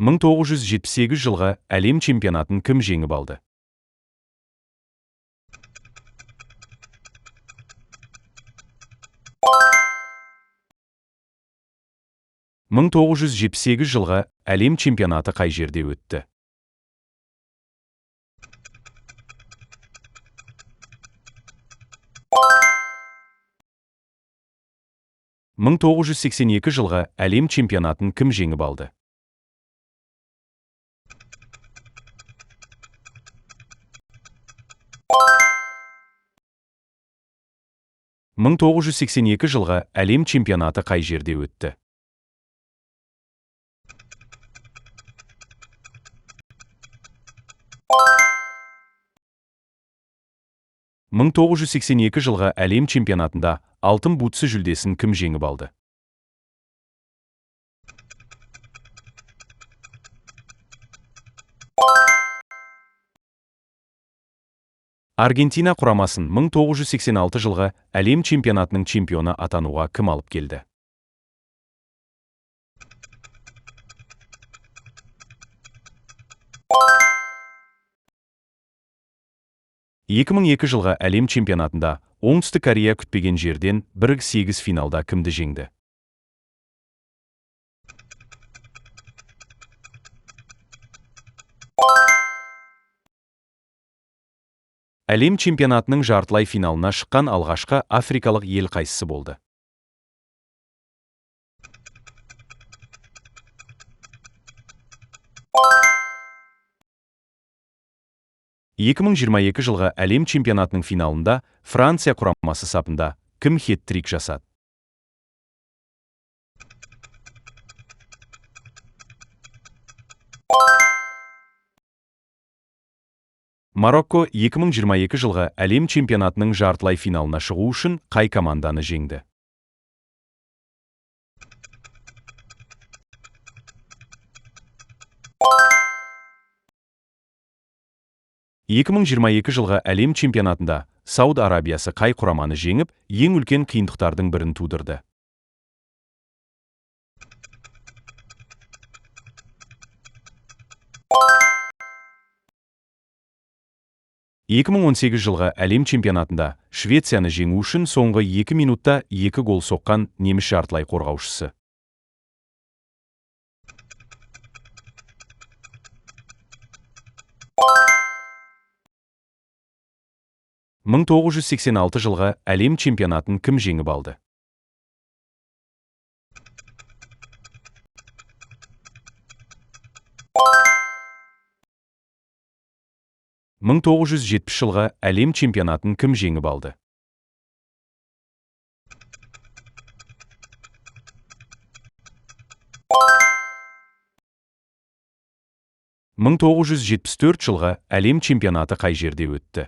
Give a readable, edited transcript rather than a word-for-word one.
1978 жылғы әлем чемпионатын кім жеңіп алды? 1978 жылғы әлем чемпионаты қай жерде өтті? 1982 жылғы әлем чемпионатын кім жеңіп алды? 1982 жылғы әлем чемпионаты қай жерде өтті? 1982 жылғы әлем чемпионатында алтын бутсы жүлдесін кім жеңіп алды? 'Аргентина құрамасын 1986 жылғы әлем чемпионатының чемпионы атануға кім алып келді? 2002 жылғы әлем чемпионатында Оңтүстік Корея күтпеген жерден 1-8 финалда кімді жеңді? 2002 әлем чемпионатының жартылай финалына шыққан алғашқы африкалық ел қайсысы болды? 2022 жылғы әлем чемпионатының финалында Франция құрамасы сапында кім хет-трик жасады? 2022 Марокко 2022 жылғы әлем чемпионатының жартылай финалына шығу үшін қай команданы жеңді? 2022 жылғы әлем чемпионатында Сауд Арабиясы қай құраманы жеңіп, ең үлкен қиындықтардың бірін тудырды? 2018 жылғы әлем чемпионатында Швецияны жеңу үшін соңғы 2 минутта 2 гол соққан неміс жартылай қорғаушысы? 1986 жылғы әлем чемпионатын кім жеңіп алды? 1970 жылғы әлем чемпионатын кім жеңіп алды? 1974 жылғы әлем чемпионаты қай жерде өтті?